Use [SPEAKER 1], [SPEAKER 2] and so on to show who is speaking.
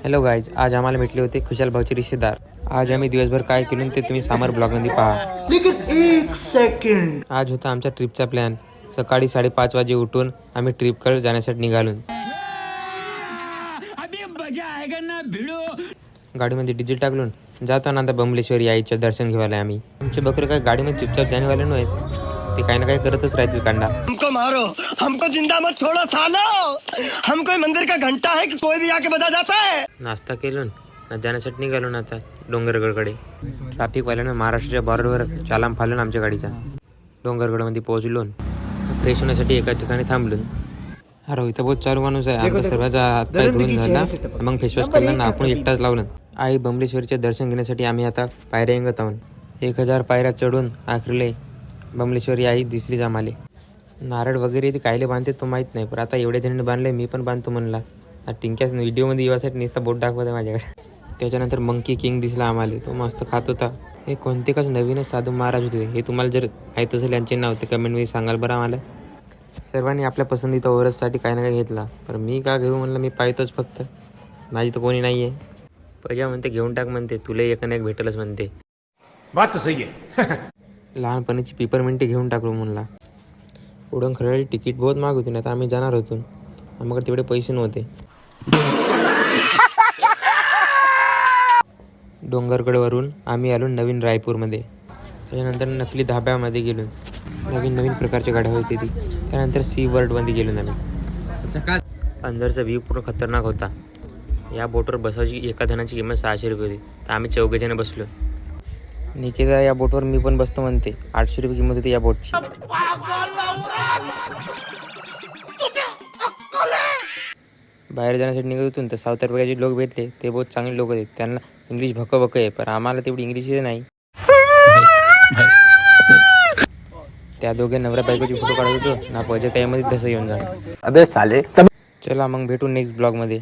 [SPEAKER 1] Hello guys, आज आम्हाला भेटले होते खुशाल भाऊचे रिश्तेदार. आज आम्ही दिवसभर काय केलं ते तुम्ही समर ब्लॉगमध्ये पहा.
[SPEAKER 2] लेकिन एक सेकंड.
[SPEAKER 1] आज होता आमच्या ट्रिपचा प्लॅन. सकाळी 5:30 वाजे उठून आम्ही ट्रिपकडे जाण्यासाठी निघालो. गाडीमध्ये डिझेल टाकलून जाताना आता बमलेश्वरी आईच्या दर्शन घेवायला आम्ही. आमचे बकरे काय गाडीमध्ये चुपचाप जाणेवाले नाहीत, ते काही ना काही करतच राहतील कांडा.
[SPEAKER 2] हमको मारो, हमको जिंदा मत छोड़ो सालो. हम कोई मंदिर का घंटा है कि कोई भी आके बजा जाता है.
[SPEAKER 1] नाश्ता केलो ना जाण्यासाठी निघालो ना आता डोंगरगडकडे. ट्रॅफिकवाल्यानं महाराष्ट्राच्या बॉर्डरवर चालाम फाडलं आमच्या गाडीचा. डोंगरगडमध्ये पोहोचलो. फ्रेश होण्यासाठी एका ठिकाणी थांबलो. अरे इथं बहुत चालू माणूस आहे. आमचा सर्वांचा हातपाय धुवून झाला, मग फेसवॉश केला ना आपण एकटाच लावलं. आई बमलेश्वरीचे दर्शन घेण्यासाठी आम्ही आता पायऱ्या येंगत आहोत. 1000 पायऱ्या चढून आखरले बमलेश्वरी आई दिसलीच आम्हाला. नारळ वगैरे ते कायले बांधते तो माहीत नाही, पण आता एवढ्या जणांनी बांधले मी पण बांधतो म्हणला. टिंक्याच व्हिडिओमध्ये येवासाठी नुसता बोट दाखवत आहे माझ्याकडे. त्याच्यानंतर मंकी किंग दिसला आम्हाला. तो मस्त खात होता. हे कोणते काच नवीनच साधू महाराज होते. हे तुम्हाला जर माहीत असेल यांचे नाव ते कमेंटमध्ये सांगाल बरं आम्हाला. सर्वांनी आपल्या पसंतीचा ओरससाठी काही ना काही घेतला, पण मी का घेऊ म्हणलं, मी पाहतोच फक्त, माझी तर कोणी नाही आहे. पहिल्या म्हणते घेऊन टाक म्हणते, तुला एक ना एक भेटलच म्हणते.
[SPEAKER 2] बात तो सही है.
[SPEAKER 1] लहानपणीची पेपरमिंटी घेऊन टाकलो म्हणला. उडण खरडी तिकीट बहुत महाग होती ना, तर आम्ही जाणार होतो, आम्हाला तेवढे पैसे नव्हते. डोंगरगडवरून आम्ही आलो नवीन रायपूरमध्ये. त्याच्यानंतर नकली धाब्यामध्ये गेलो. नवीन प्रकारच्या गाड्या होती ती. त्यानंतर सी वर्ल्डमध्ये गेलो आम्ही. अंदरचा व्ह्यू पूर्ण खतरनाक होता. या बोटवर बसायची एका जणांची किंमत 600 रुपये होती, तर आम्ही 4 जण बसलो. निकिता या बोटवर मी पण बसतो म्हणते. 800 रुपये किंमत होती या बोटची. बाहेर जाण्यासाठी निघत होतो तर साऊथ आफ्रिकाचे लोक भेटले. ते बहुत चांगले लोक होते. त्यांना इंग्लिश भक आहे, पण आम्हाला तेवढी इंग्लिश नाही. त्या दोघे नवरा बायकोची फोटो काढत होतो ना, पाहिजे त्यामध्ये तसं येऊन जाणार.
[SPEAKER 2] अबे साले.
[SPEAKER 1] चला मग भेटू नेक्स्ट ब्लॉगमध्ये.